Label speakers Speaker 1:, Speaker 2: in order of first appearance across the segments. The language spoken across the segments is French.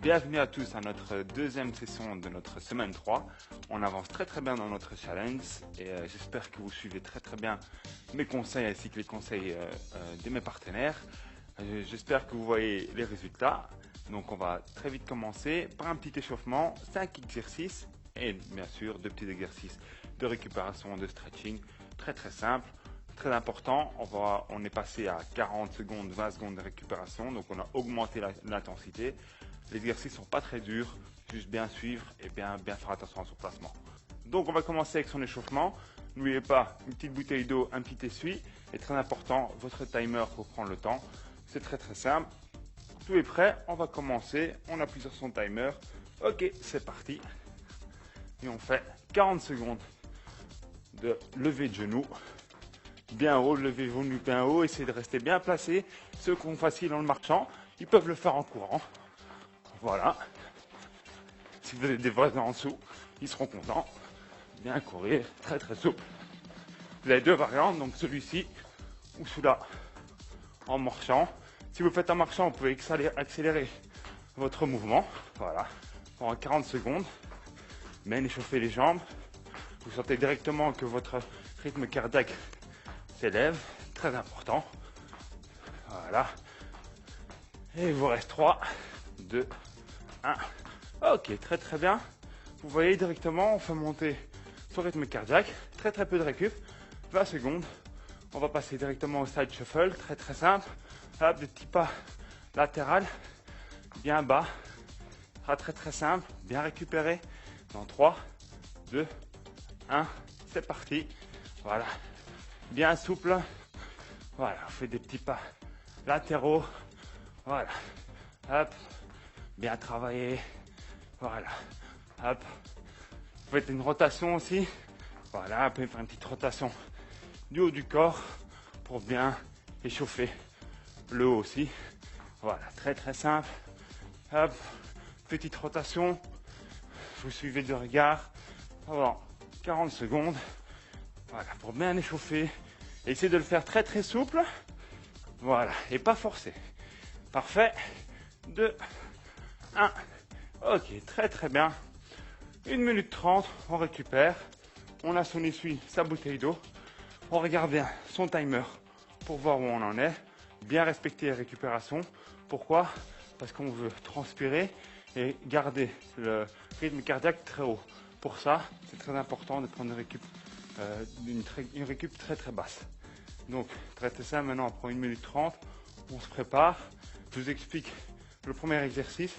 Speaker 1: Bienvenue à tous à notre deuxième session de notre semaine 3. On avance très bien dans notre challenge et j'espère que vous suivez très bien mes conseils ainsi que les conseils de mes partenaires. J'espère que vous voyez les résultats. Donc on va très vite commencer par un petit échauffement, 5 exercices et bien sûr 2 petits exercices de récupération, de stretching, très simple. Très important, on est passé à 40 secondes, 20 secondes de récupération, donc on a augmenté l'intensité. Les exercices sont pas très durs, juste bien suivre et bien faire attention à son placement. Donc on va commencer avec son échauffement. N'oubliez pas, une petite bouteille d'eau, un petit essuie, et très important, votre timer pour prendre le temps. C'est très simple. Tout est prêt, on va commencer, on appuie sur son timer. Ok, c'est parti. Et on fait 40 secondes de lever de genoux. Bien haut, lever vos genoux bien haut, essayez de rester bien placé. Ceux qui ont facile en le marchant, ils peuvent le faire en courant. Voilà. Si vous avez des voisins en dessous, ils seront contents. Bien courir, très souple. Vous avez deux variantes, donc celui-ci ou celui-là en marchant. Si vous faites en marchant, vous pouvez accélérer votre mouvement. Voilà. Pendant 40 secondes. Bien échauffer les jambes. Vous sentez directement que votre rythme cardiaque s'élève, très important. Voilà. Et il vous reste 3, 2, 1. Ok, très bien. Vous voyez directement, on fait monter son rythme cardiaque. Très peu de récup. 20 secondes. On va passer directement au side shuffle. Très simple. Hop, des petits pas latérales. Bien bas. Très simple. Bien récupéré. Dans 3, 2, 1. C'est parti. Voilà. Bien souple. Voilà, on fait des petits pas latéraux. Voilà. Hop. Bien travaillé. Voilà. Hop. Vous faites une rotation aussi. Voilà, vous pouvez faire une petite rotation du haut du corps pour bien échauffer le haut aussi. Voilà, très simple. Hop. Petite rotation. Vous suivez du regard pendant 40 secondes. Voilà, pour bien échauffer. Essayez de le faire très souple. Voilà, et pas forcé. Parfait. 2, 1. Ok, très bien. 1 minute 30, on récupère. On a son essuie, sa bouteille d'eau. On regarde bien son timer pour voir où on en est. Bien respecter les récupérations. Pourquoi? Parce qu'on veut transpirer et garder le rythme cardiaque très haut. Pour ça, c'est très important de prendre une récup très basse. Donc, traitez ça maintenant, on prend 1 minute 30, on se prépare. Je vous explique le premier exercice.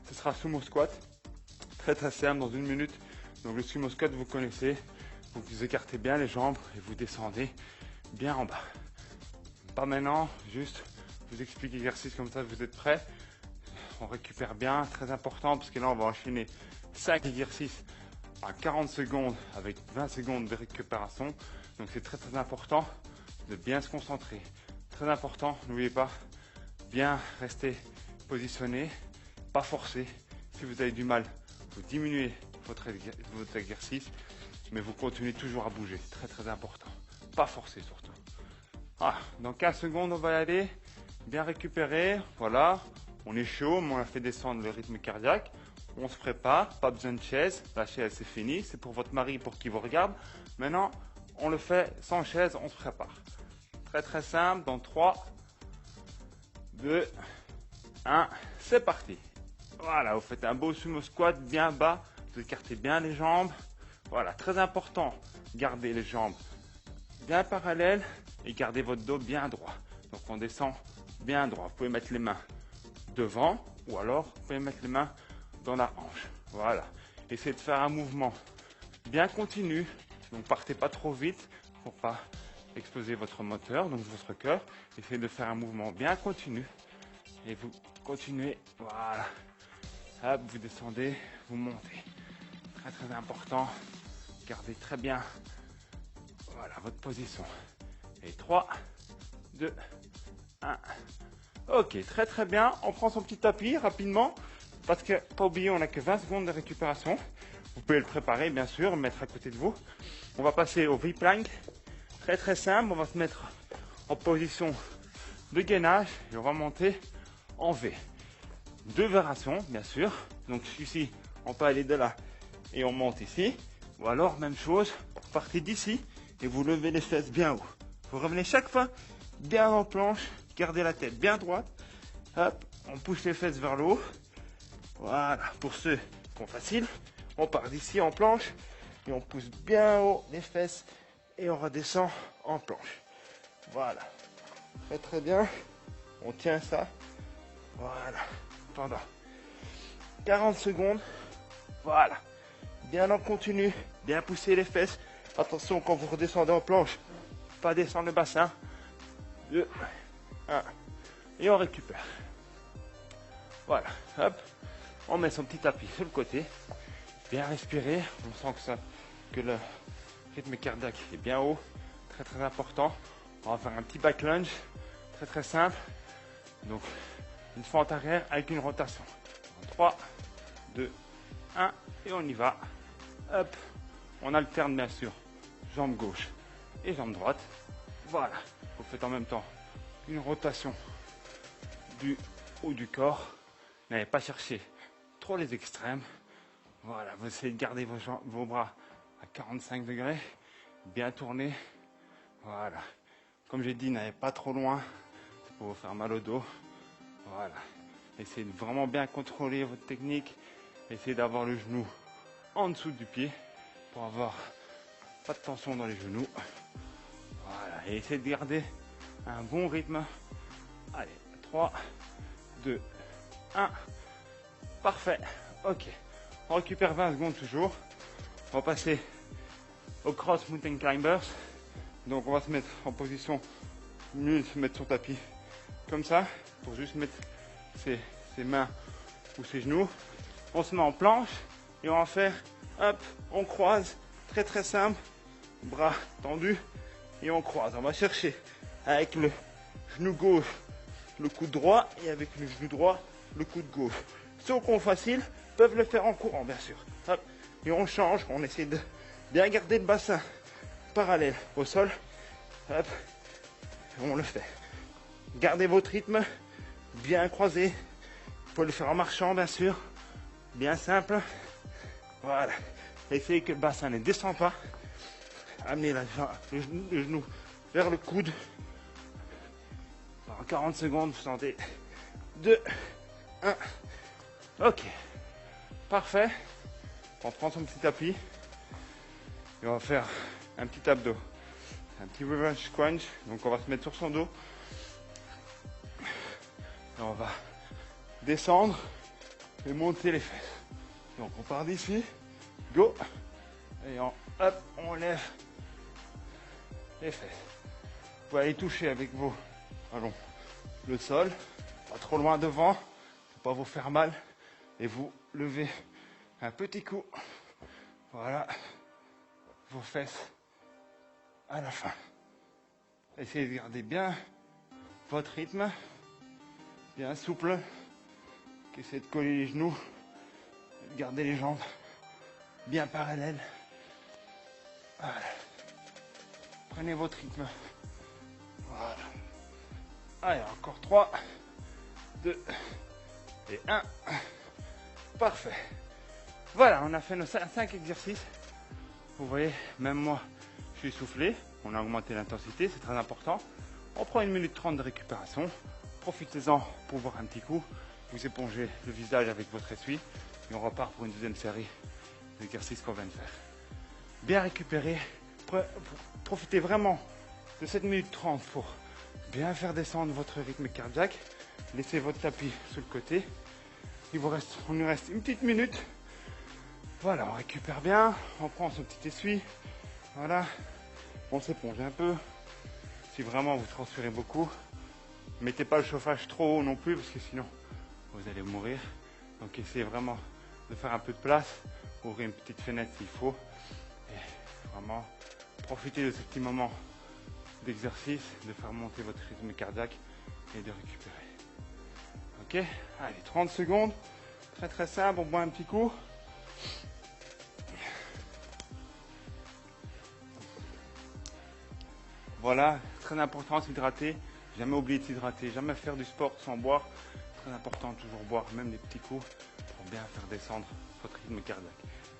Speaker 1: Ce sera sumo squat. Très simple, dans 1 minute. Donc, le sumo squat, vous connaissez. Vous écartez bien les jambes et vous descendez bien en bas. Pas maintenant, juste, je vous explique l'exercice comme ça, vous êtes prêts. On récupère bien, très important, parce que là, on va enchaîner 5 exercices à 40 secondes avec 20 secondes de récupération. Donc c'est très important de bien se concentrer. Très important, n'oubliez pas, bien rester positionné, pas forcer. Si vous avez du mal, vous diminuez votre exercice, mais vous continuez toujours à bouger. Très important. Pas forcer surtout. Ah, dans 15 secondes, on va y aller. Bien récupérer. Voilà. On est chaud, mais on a fait descendre le rythme cardiaque. On se prépare, pas besoin de chaise. La chaise, c'est fini. C'est pour votre mari, pour qu'il vous regarde. Maintenant, on le fait sans chaise, on se prépare. Très simple. Dans 3, 2, 1. C'est parti. Voilà, vous faites un beau sumo squat bien bas. Vous écartez bien les jambes. Voilà, très important. Gardez les jambes bien parallèles et gardez votre dos bien droit. Donc, on descend bien droit. Vous pouvez mettre les mains devant ou alors vous pouvez mettre les mains dans la hanche. Voilà. Essayez de faire un mouvement bien continu. Donc partez pas trop vite pour pas exploser votre moteur, donc votre cœur. Essayez de faire un mouvement bien continu et vous continuez. Voilà. Hop, vous descendez, vous montez. Très important. Gardez très bien. Voilà votre position. Et 3, 2, 1. Ok, très bien. On prend son petit tapis rapidement. Parce que, pas oublier, on n'a que 20 secondes de récupération. Vous pouvez le préparer, bien sûr, le mettre à côté de vous. On va passer au V-plank. Très simple. On va se mettre en position de gainage et on va monter en V. 2 variations, bien sûr. Donc ici, on peut aller de là et on monte ici. Ou alors, même chose, vous partez d'ici et vous levez les fesses bien haut. Vous revenez chaque fois bien en planche, gardez la tête bien droite. Hop, on pousse les fesses vers le haut. Voilà, pour ceux qui ont facile, on part d'ici en planche et on pousse bien haut les fesses et on redescend en planche. Voilà, très très bien. On tient ça, voilà, pendant 40 secondes. Voilà, bien en continu, bien pousser les fesses. Attention quand vous redescendez en planche, pas descendre le bassin. 2, 1, et on récupère. Voilà, hop, on met son petit tapis sur le côté, bien respirer. On sent que le rythme cardiaque est bien haut, très très important. On va faire un petit back lunge, très très simple. Donc, une fente arrière avec une rotation. 3, 2, 1, et on y va. Hop, on alterne bien sûr, jambe gauche et jambe droite. Voilà, vous faites en même temps une rotation du haut du corps. N'allez pas chercher trop les extrêmes. Voilà, vous essayez de garder vos bras à 45 degrés, bien tournés. Voilà, comme j'ai dit, n'allez pas trop loin, ça peut vous faire mal au dos. Voilà, essayez de vraiment bien contrôler votre technique. Essayez d'avoir le genou en dessous du pied pour avoir pas de tension dans les genoux. Voilà, et essayez de garder un bon rythme. Allez, 3, 2, 1. Parfait. Ok. On récupère 20 secondes toujours. On va passer au cross mountain climbers. Donc on va se mettre en position, mieux se mettre sur tapis comme ça, pour juste mettre ses mains ou ses genoux. On se met en planche et on va faire, hop, on croise, très très simple, bras tendus et on croise. On va chercher avec le genou gauche le coude droit et avec le genou droit le coude gauche. Ceux qui ont facile peuvent le faire en courant, bien sûr. Hop. Et on change, on essaie de bien garder le bassin parallèle au sol. Hop. On le fait. Gardez votre rythme, bien croisé. Vous pouvez le faire en marchant, bien sûr. Bien simple. Voilà. Essayez que le bassin ne descend pas. Amenez le genou vers le coude. En 40 secondes, vous sentez 2, 1. Ok. Parfait. On prend son petit tapis. Et on va faire un petit abdo. Un petit revenge crunch. Donc on va se mettre sur son dos. Et on va descendre et monter les fesses. Donc on part d'ici. Go. Et hop, on lève les fesses. Vous pouvez aller toucher avec vos talons le sol. Pas trop loin devant. Faut pas vous faire mal. Et vous levez un petit coup. Voilà. Vos fesses à la fin. Essayez de garder bien votre rythme. Bien souple. Essayez de coller les genoux. Gardez les jambes bien parallèles. Voilà. Prenez votre rythme. Voilà. Allez, encore 3, 2 et 1. Parfait. Voilà, on a fait nos 5 exercices. Vous voyez, même moi, je suis essoufflé. On a augmenté l'intensité, c'est très important. On prend 1 minute 30 de récupération. Profitez-en pour boire un petit coup. Vous épongez le visage avec votre essuie. Et on repart pour une deuxième série d'exercices qu'on vient de faire. Bien récupéré. Profitez vraiment de cette minute 30 pour bien faire descendre votre rythme cardiaque. Laissez votre tapis sur le côté. On nous reste une petite minute. Voilà, on récupère bien. On prend son petit essuie. Voilà. On s'éponge un peu. Si vraiment vous transpirez beaucoup, mettez pas le chauffage trop haut non plus parce que sinon vous allez mourir. Donc essayez vraiment de faire un peu de place. Ouvrez une petite fenêtre s'il faut. Et vraiment profitez de ce petit moment d'exercice, de faire monter votre rythme cardiaque et de récupérer. Ok, allez, 30 secondes, très très simple, on boit un petit coup. Voilà, très important de s'hydrater, jamais oublier de s'hydrater, jamais faire du sport sans boire. Très important, toujours boire même des petits coups pour bien faire descendre votre rythme cardiaque.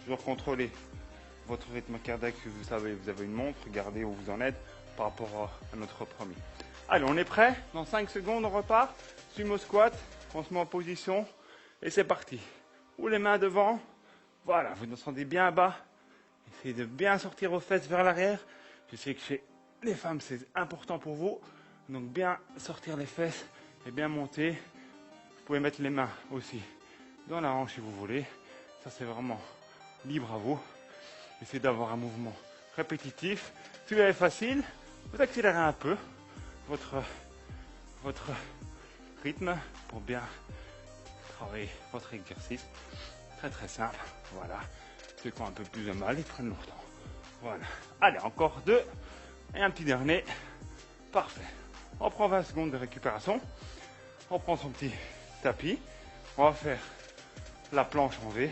Speaker 1: Toujours contrôler votre rythme cardiaque. Si vous savez, vous avez une montre, regardez où vous en êtes par rapport à notre premier. Allez, on est prêt. Dans 5 secondes, on repart. Sumo squat, on se met en position et c'est parti. Ou les mains devant. Voilà, vous descendez bien bas. Essayez de bien sortir vos fesses vers l'arrière. Je sais que chez les femmes, c'est important pour vous. Donc bien sortir les fesses et bien monter. Vous pouvez mettre les mains aussi dans la hanche si vous voulez. Ça, c'est vraiment libre à vous. Essayez d'avoir un mouvement répétitif. Celui-là est facile. Vous accélérez un peu votre rythme pour bien travailler votre exercice. Très très simple. Voilà. Ceux qui ont un peu plus de mal, ils prennent leur temps. Voilà. Allez, encore 2. Et un petit dernier. Parfait. On prend 20 secondes de récupération. On prend son petit tapis. On va faire la planche en V.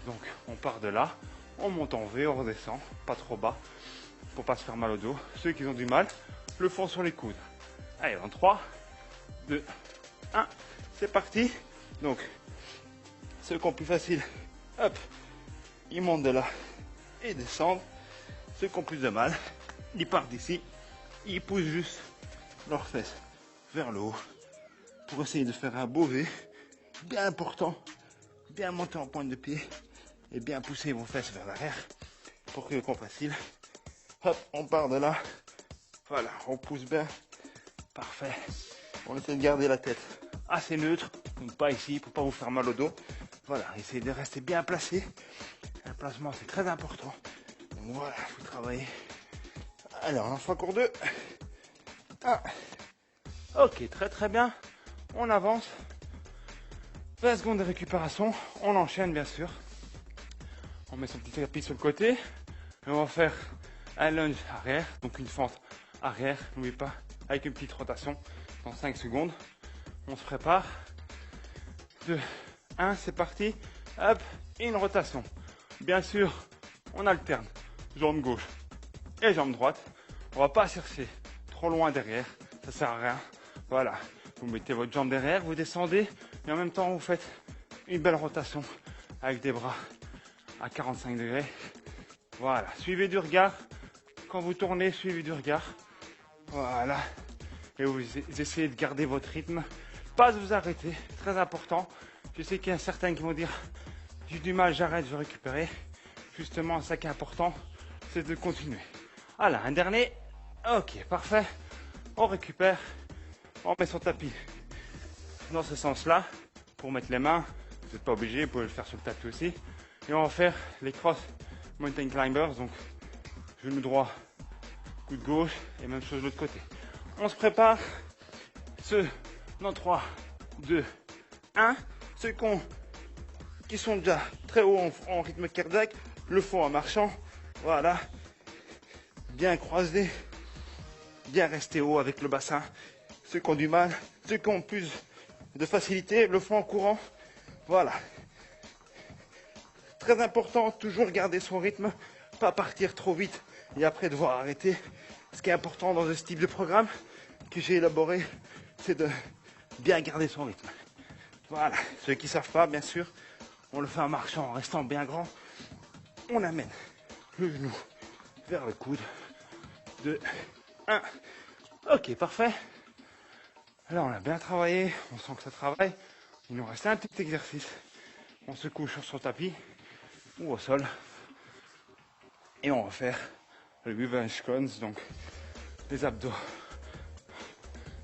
Speaker 1: Donc on part de là. On monte en V, on redescend. Pas trop bas. Pour pas se faire mal au dos. Ceux qui ont du mal le font sur les coudes. Allez, dans 3, 2, 1. C'est parti. Donc, ceux qui ont plus facile, hop, ils montent de là et descendent. Ceux qui ont plus de mal, ils partent d'ici. Ils poussent juste leurs fesses vers le haut pour essayer de faire un beau V. Bien important. Bien monter en pointe de pied et bien pousser vos fesses vers l'arrière pour que le compte facile. Hop, on part de là. Voilà, on pousse bien. Parfait. On essaie de garder la tête assez neutre, donc pas ici pour pas vous faire mal au dos. Voilà, essayez de rester bien placé. Un placement, c'est très important. Donc voilà, vous travaillez. Alors, on en fait encore 2. 1. Ok, très très bien. On avance. 20 secondes de récupération. On enchaîne bien sûr. On met son petit tapis sur le côté. Et on va faire un lunge arrière, donc une fente arrière, n'oubliez pas, avec une petite rotation dans 5 secondes. On se prépare. 2, 1, c'est parti. Hop, et une rotation. Bien sûr, on alterne jambe gauche et jambe droite. On va pas chercher trop loin derrière, ça sert à rien. Voilà, vous mettez votre jambe derrière, vous descendez et en même temps vous faites une belle rotation avec des bras à 45 degrés. Voilà, suivez du regard. Quand vous tournez, suivez du regard. Voilà. Et vous essayez de garder votre rythme. Pas vous arrêter, très important. Je sais qu'il y a certains qui vont dire j'ai du mal, j'arrête, je vais récupérer. Justement, ça qui est important, c'est de continuer. Voilà, un dernier. Ok, parfait. On récupère. On met son tapis dans ce sens-là pour mettre les mains. Vous n'êtes pas obligé, vous pouvez le faire sur le tapis aussi. Et on va faire les cross mountain climbers. Donc, genou droit, coude gauche et même chose de l'autre côté. On se prépare. Ceux dans 3, 2, 1. Ceux qui sont déjà très haut en rythme cardiaque le font en marchant. Voilà. Bien croisé. Bien rester haut avec le bassin. Ceux qui ont du mal, ceux qui ont plus de facilité le font en courant. Voilà. Très important, toujours garder son rythme, pas partir trop vite et après devoir arrêter. Ce qui est important dans ce type de programme que j'ai élaboré, c'est de bien garder son rythme. Voilà. Ceux qui ne savent pas, bien sûr, on le fait en marchant, en restant bien grand. On amène le genou vers le coude. 2, 1. Ok, parfait. Là, on a bien travaillé. On sent que ça travaille. Il nous reste un petit exercice. On se couche sur son tapis ou au sol. Et on va faire le revenge squats, donc les abdos.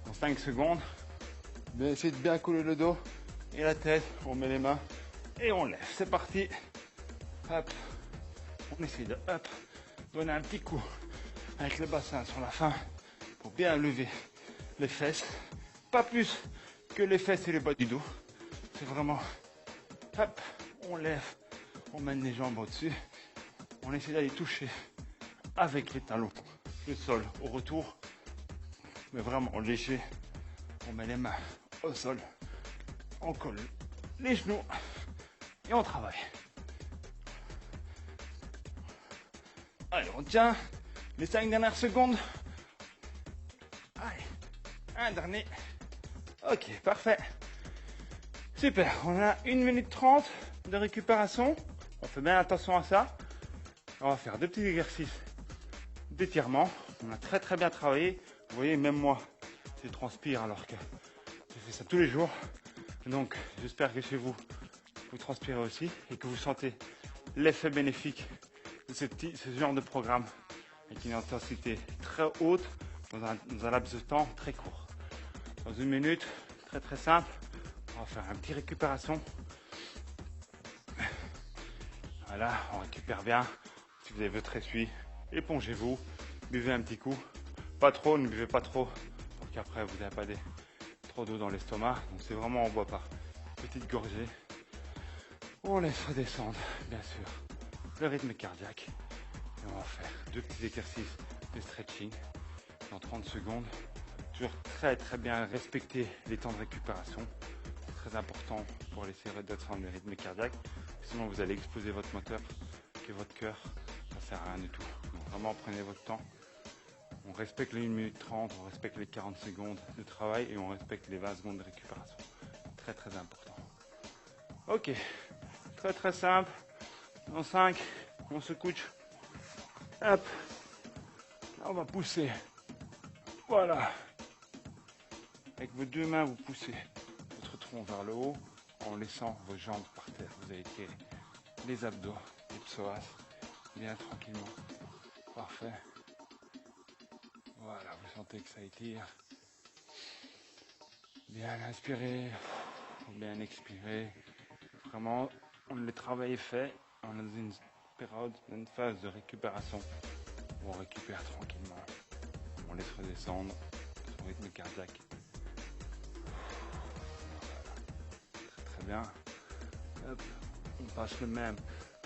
Speaker 1: En 5 secondes. Essayez de bien couler le dos et la tête. On met les mains et on lève. C'est parti. Hop. On essaie de hop, donner un petit coup avec le bassin sur la fin pour bien lever les fesses. Pas plus que les fesses et les bas du dos. C'est vraiment hop, on lève, on mène les jambes au-dessus. On essaie d'aller toucher avec les talons le sol au retour. Mais vraiment léger. On met les mains au sol. On colle les genoux et on travaille. Allez, on tient les 5 dernières secondes. Allez, un dernier. Ok, parfait. Super, on a 1 minute 30 de récupération. On fait bien attention à ça. On va faire 2 petits exercices d'étirement. On a très bien travaillé. Vous voyez, même moi, je transpire alors que je fais ça tous les jours. Donc, j'espère que chez vous, vous transpirez aussi et que vous sentez l'effet bénéfique de ce genre de programme avec une intensité très haute dans un laps de temps très court. Dans 1 minute, très simple, on va faire une petite récupération. Voilà, on récupère bien. Si vous avez votre essuie, épongez-vous, buvez un petit coup. Pas trop, ne buvez pas trop, pour qu'après vous n'avez pas trop d'eau dans l'estomac. Donc c'est vraiment, on ne boit pas. Petite gorgée. On laisse redescendre, bien sûr, le rythme cardiaque. Et on va faire 2 petits exercices de stretching dans 30 secondes. Toujours très bien respecter les temps de récupération. C'est très important pour laisser redescendre le rythme cardiaque. Sinon vous allez exploser votre moteur, que votre cœur, ça sert à rien du tout. Donc vraiment prenez votre temps. On respecte les 1 minute 30, on respecte les 40 secondes de travail et on respecte les 20 secondes de récupération. Très important. Ok, très simple. En 5, on se couche. Hop, là on va pousser. Voilà. Avec vos 2 mains, vous poussez votre tronc vers le haut en laissant vos jambes par terre. Vous allez tirer les abdos, les psoas, bien tranquillement. Parfait. Voilà, vous sentez que ça étire. Bien inspirer, bien expirer. Vraiment, le travail est fait. On est dans une période, une phase de récupération où on récupère tranquillement. On laisse redescendre son rythme cardiaque. Voilà. Très bien. Hop, on passe le même.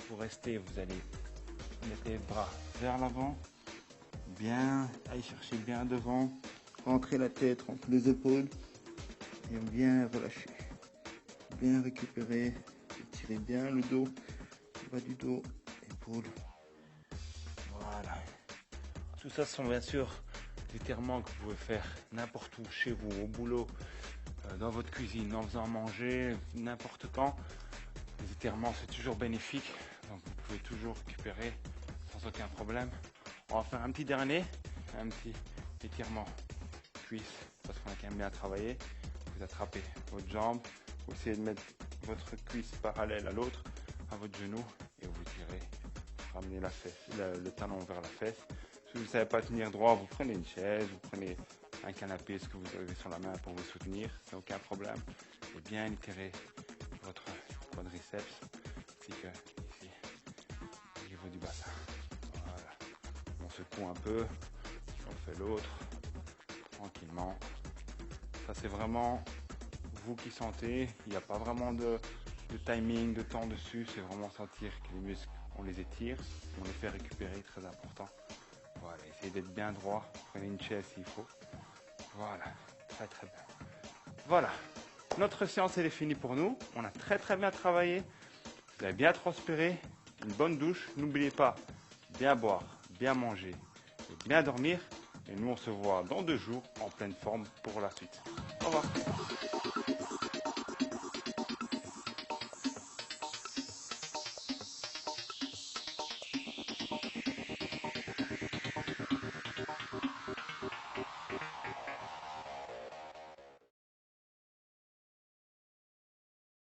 Speaker 1: Pour rester, vous allez mettre les bras vers l'avant. Bien, allez chercher bien devant. Rentrer la tête entre les épaules. Et bien relâcher. Bien récupérer. Étirez bien le dos. Le bas du dos. Épaules. Voilà. Tout ça sont bien sûr des étirements que vous pouvez faire n'importe où, chez vous, au boulot, dans votre cuisine, en faisant manger, n'importe quand. Les étirements, c'est toujours bénéfique. Donc vous pouvez toujours récupérer sans aucun problème. On va faire un petit dernier, un petit étirement cuisse, parce qu'on a quand même bien travaillé. Vous attrapez votre jambe, vous essayez de mettre votre cuisse parallèle à l'autre, à votre genou, et vous tirez, ramenez la fesse, le talon vers la fesse. Si vous ne savez pas tenir droit, vous prenez une chaise, vous prenez un canapé, ce que vous avez sur la main pour vous soutenir, c'est aucun problème. Et bien étirer votre quadriceps, ainsi que ici, au niveau du bassin. Voilà. On secoue un peu, on fait l'autre, tranquillement. Ça c'est vraiment vous qui sentez, il n'y a pas vraiment de timing, de temps dessus, c'est vraiment sentir que les muscles, on les étire, on les fait récupérer, très important. Voilà, essayez d'être bien droit, prenez une chaise s'il faut. Voilà, très bien. Voilà, notre séance elle est finie pour nous, on a très bien travaillé, vous avez bien transpiré, une bonne douche, n'oubliez pas, bien boire, bien manger et bien dormir. Et nous on se voit dans 2 jours en pleine forme pour la suite. Au revoir.